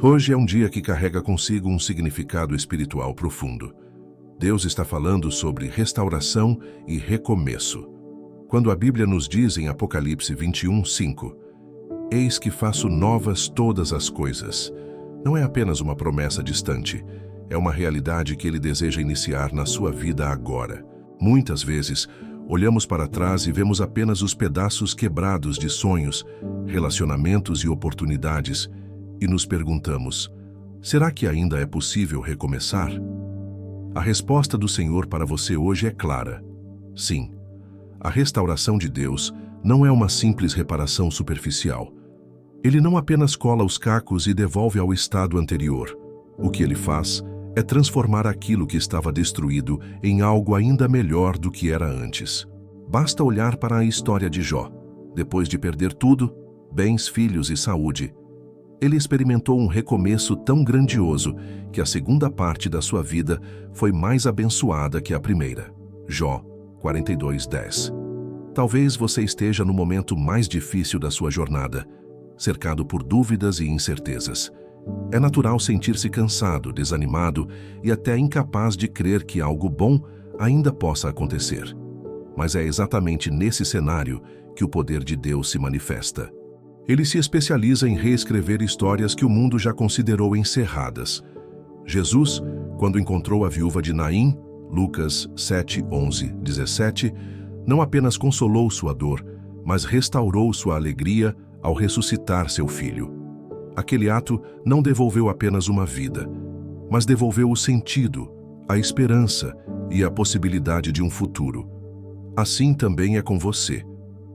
Hoje é um dia que carrega consigo um significado espiritual profundo. Deus está falando sobre restauração e recomeço. Quando a Bíblia nos diz em Apocalipse 21:5, "Eis que faço novas todas as coisas", não é apenas uma promessa distante, é uma realidade que Ele deseja iniciar na sua vida agora. Muitas vezes, olhamos para trás e vemos apenas os pedaços quebrados de sonhos, relacionamentos e oportunidades, e nos perguntamos: será que ainda é possível recomeçar? A resposta do Senhor para você hoje é clara: sim. A restauração de Deus não é uma simples reparação superficial. Ele não apenas cola os cacos e devolve ao estado anterior. O que ele faz é transformar aquilo que estava destruído em algo ainda melhor do que era antes. Basta olhar para a história de Jó. Depois de perder tudo, bens, filhos e saúde, ele experimentou um recomeço tão grandioso que a segunda parte da sua vida foi mais abençoada que a primeira. Jó 42:10. Talvez você esteja no momento mais difícil da sua jornada, cercado por dúvidas e incertezas. É natural sentir-se cansado, desanimado e até incapaz de crer que algo bom ainda possa acontecer. Mas é exatamente nesse cenário que o poder de Deus se manifesta. Ele se especializa em reescrever histórias que o mundo já considerou encerradas. Jesus, quando encontrou a viúva de Naim, Lucas 7:11-17, não apenas consolou sua dor, mas restaurou sua alegria ao ressuscitar seu filho. Aquele ato não devolveu apenas uma vida, mas devolveu o sentido, a esperança e a possibilidade de um futuro. Assim também é com você.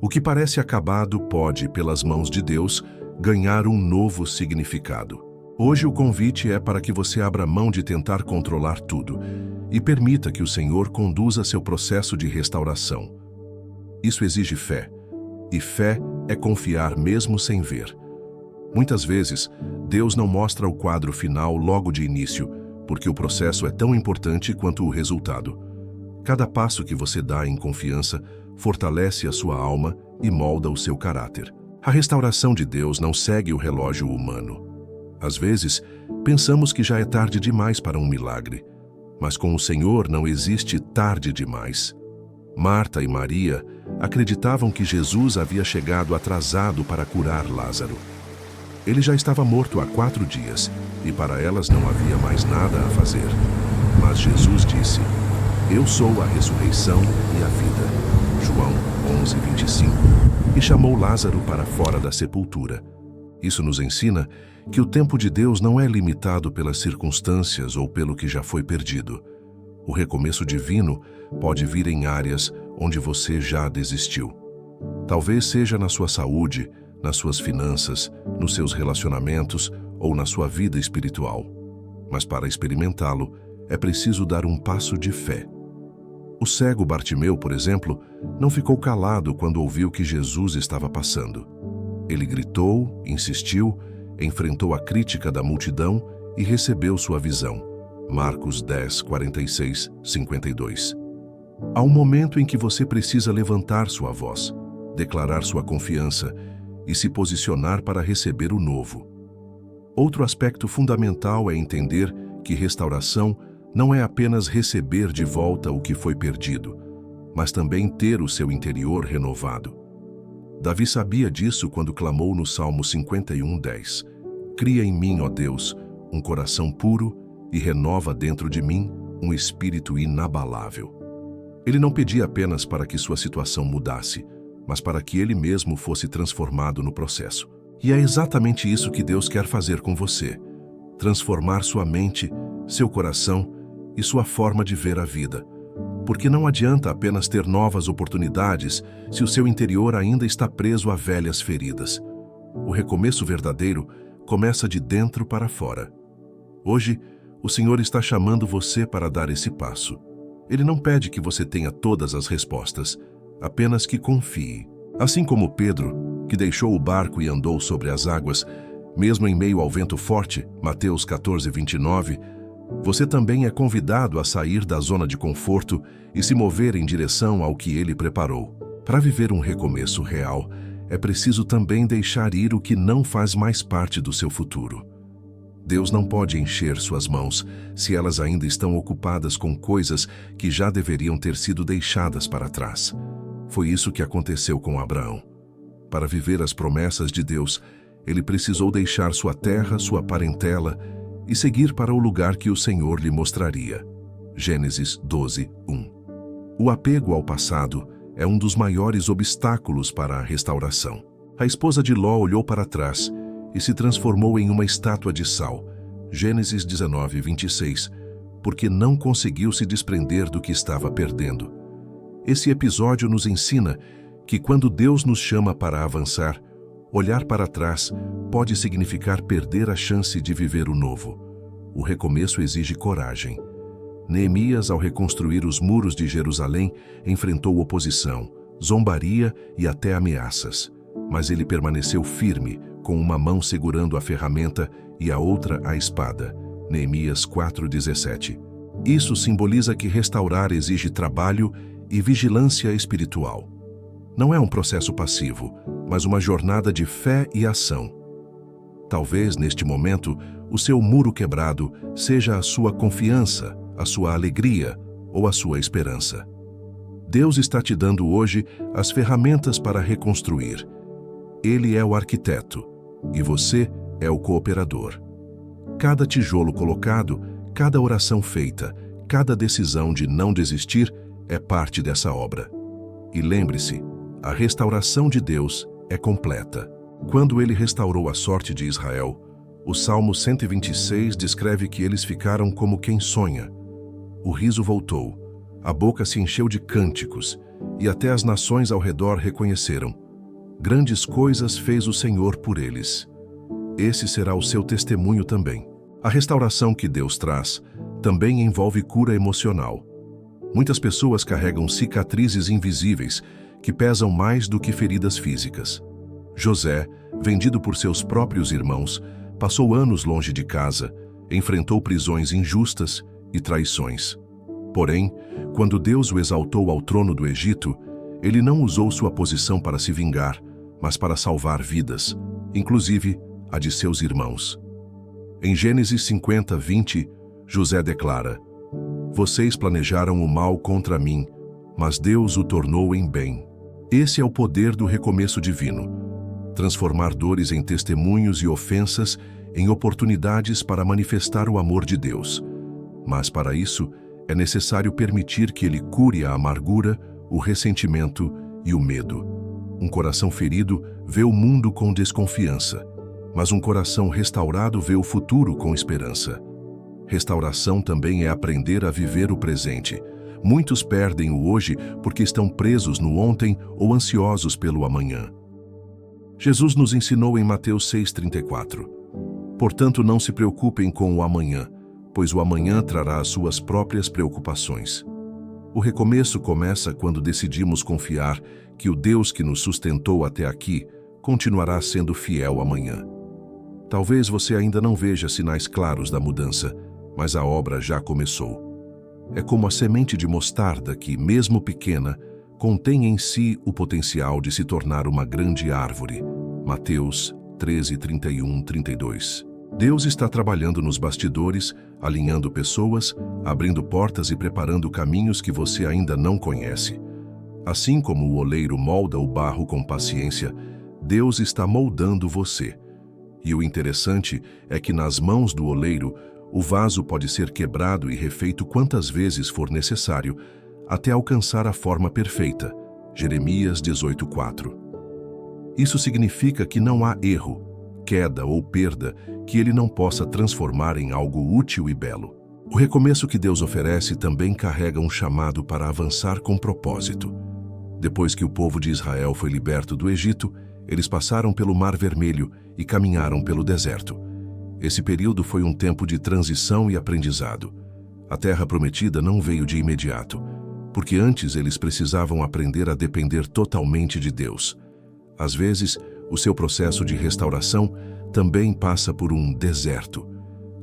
O que parece acabado pode, pelas mãos de Deus, ganhar um novo significado. Hoje o convite é para que você abra mão de tentar controlar tudo e permita que o Senhor conduza seu processo de restauração. Isso exige fé, e fé é confiar mesmo sem ver. Muitas vezes, Deus não mostra o quadro final logo de início, porque o processo é tão importante quanto o resultado. Cada passo que você dá em confiança fortalece a sua alma e molda o seu caráter. A restauração de Deus não segue o relógio humano. Às vezes, pensamos que já é tarde demais para um milagre, mas com o Senhor não existe tarde demais. Marta e Maria acreditavam que Jesus havia chegado atrasado para curar Lázaro. Ele já estava morto há 4 dias e para elas não havia mais nada a fazer. Mas Jesus disse: "Eu sou a ressurreição e a vida." João 11:25, e chamou Lázaro para fora da sepultura. Isso nos ensina que o tempo de Deus não é limitado pelas circunstâncias ou pelo que já foi perdido. O recomeço divino pode vir em áreas onde você já desistiu. Talvez seja na sua saúde, nas suas finanças, nos seus relacionamentos ou na sua vida espiritual. Mas para experimentá-lo, é preciso dar um passo de fé. O cego Bartimeu, por exemplo, não ficou calado quando ouviu que Jesus estava passando. Ele gritou, insistiu, enfrentou a crítica da multidão e recebeu sua visão. Marcos 10:46-52. Há um momento em que você precisa levantar sua voz, declarar sua confiança e se posicionar para receber o novo. Outro aspecto fundamental é entender que restauração não é apenas receber de volta o que foi perdido, mas também ter o seu interior renovado. Davi sabia disso quando clamou no Salmo 51:10. "Cria em mim, ó Deus, um coração puro e renova dentro de mim um espírito inabalável." Ele não pedia apenas para que sua situação mudasse, mas para que ele mesmo fosse transformado no processo. E é exatamente isso que Deus quer fazer com você: transformar sua mente, seu coração e sua forma de ver a vida. Porque não adianta apenas ter novas oportunidades se o seu interior ainda está preso a velhas feridas. O recomeço verdadeiro começa de dentro para fora. Hoje, o Senhor está chamando você para dar esse passo. Ele não pede que você tenha todas as respostas, apenas que confie. Assim como Pedro, que deixou o barco e andou sobre as águas, mesmo em meio ao vento forte, Mateus 14:29, você também é convidado a sair da zona de conforto e se mover em direção ao que Ele preparou. Para viver um recomeço real, é preciso também deixar ir o que não faz mais parte do seu futuro. Deus não pode encher suas mãos se elas ainda estão ocupadas com coisas que já deveriam ter sido deixadas para trás. Foi isso que aconteceu com Abraão. Para viver as promessas de Deus, ele precisou deixar sua terra, sua parentela e seguir para o lugar que o Senhor lhe mostraria. Gênesis 12:1. O apego ao passado é um dos maiores obstáculos para a restauração. A esposa de Ló olhou para trás e se transformou em uma estátua de sal. Gênesis 19:26, porque não conseguiu se desprender do que estava perdendo. Esse episódio nos ensina que quando Deus nos chama para avançar, olhar para trás pode significar perder a chance de viver o novo. O recomeço exige coragem. Neemias, ao reconstruir os muros de Jerusalém, enfrentou oposição, zombaria e até ameaças. Mas ele permaneceu firme, com uma mão segurando a ferramenta e a outra a espada. Neemias 4:17. Isso simboliza que restaurar exige trabalho e vigilância espiritual. Não é um processo passivo, mas uma jornada de fé e ação. Talvez, neste momento, o seu muro quebrado seja a sua confiança, a sua alegria ou a sua esperança. Deus está te dando hoje as ferramentas para reconstruir. Ele é o arquiteto e você é o cooperador. Cada tijolo colocado, cada oração feita, cada decisão de não desistir é parte dessa obra. E lembre-se, a restauração de Deus é completa. Quando ele restaurou a sorte de Israel, o Salmo 126 descreve que eles ficaram como quem sonha. O riso voltou, a boca se encheu de cânticos, e até as nações ao redor reconheceram: grandes coisas fez o Senhor por eles. Esse será o seu testemunho também. A restauração que Deus traz também envolve cura emocional. Muitas pessoas carregam cicatrizes invisíveis que pesam mais do que feridas físicas. José, vendido por seus próprios irmãos, passou anos longe de casa, enfrentou prisões injustas e traições. Porém, quando Deus o exaltou ao trono do Egito, ele não usou sua posição para se vingar, mas para salvar vidas, inclusive a de seus irmãos. Em Gênesis 50:20, José declara: vocês planejaram o mal contra mim, mas Deus o tornou em bem. Esse é o poder do recomeço divino. Transformar dores em testemunhos e ofensas em oportunidades para manifestar o amor de Deus. Mas para isso, é necessário permitir que Ele cure a amargura, o ressentimento e o medo. Um coração ferido vê o mundo com desconfiança, mas um coração restaurado vê o futuro com esperança. Restauração também é aprender a viver o presente. Muitos perdem o hoje porque estão presos no ontem ou ansiosos pelo amanhã. Jesus nos ensinou em Mateus 6:34. Portanto, não se preocupem com o amanhã, pois o amanhã trará as suas próprias preocupações. O recomeço começa quando decidimos confiar que o Deus que nos sustentou até aqui continuará sendo fiel amanhã. Talvez você ainda não veja sinais claros da mudança, mas a obra já começou. É como a semente de mostarda que, mesmo pequena, contém em si o potencial de se tornar uma grande árvore. Mateus 13:31-32. Deus está trabalhando nos bastidores, alinhando pessoas, abrindo portas e preparando caminhos que você ainda não conhece. Assim como o oleiro molda o barro com paciência, Deus está moldando você. E o interessante é que nas mãos do oleiro, o vaso pode ser quebrado e refeito quantas vezes for necessário, até alcançar a forma perfeita. Jeremias 18:4. Isso significa que não há erro, queda ou perda que ele não possa transformar em algo útil e belo. O recomeço que Deus oferece também carrega um chamado para avançar com propósito. Depois que o povo de Israel foi liberto do Egito, eles passaram pelo Mar Vermelho e caminharam pelo deserto. Esse período foi um tempo de transição e aprendizado. A terra prometida não veio de imediato, porque antes eles precisavam aprender a depender totalmente de Deus. Às vezes, o seu processo de restauração também passa por um deserto.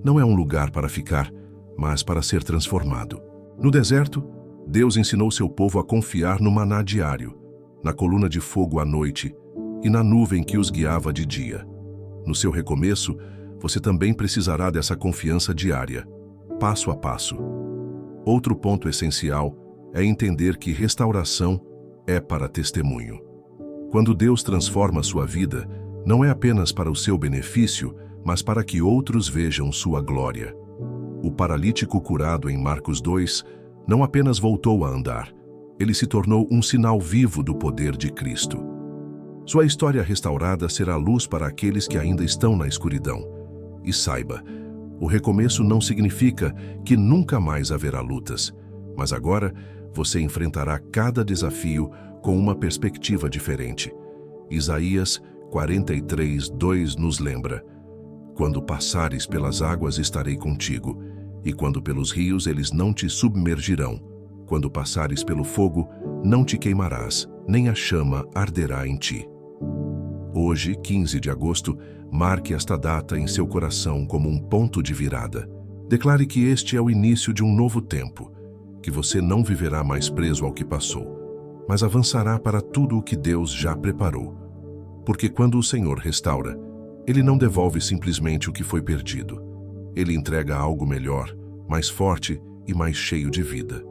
Não é um lugar para ficar, mas para ser transformado. No deserto, Deus ensinou seu povo a confiar no maná diário, na coluna de fogo à noite e na nuvem que os guiava de dia. No seu recomeço, você também precisará dessa confiança diária, passo a passo. Outro ponto essencial é entender que restauração é para testemunho. Quando Deus transforma sua vida, não é apenas para o seu benefício, mas para que outros vejam sua glória. O paralítico curado em Marcos 2 não apenas voltou a andar, ele se tornou um sinal vivo do poder de Cristo. Sua história restaurada será luz para aqueles que ainda estão na escuridão. E saiba, o recomeço não significa que nunca mais haverá lutas, mas agora você enfrentará cada desafio com uma perspectiva diferente. Isaías 43:2 nos lembra: quando passares pelas águas estarei contigo, e quando pelos rios eles não te submergirão. Quando passares pelo fogo, não te queimarás, nem a chama arderá em ti. Hoje, 15 de agosto, marque esta data em seu coração como um ponto de virada. Declare que este é o início de um novo tempo, que você não viverá mais preso ao que passou, mas avançará para tudo o que Deus já preparou. Porque quando o Senhor restaura, Ele não devolve simplesmente o que foi perdido. Ele entrega algo melhor, mais forte e mais cheio de vida.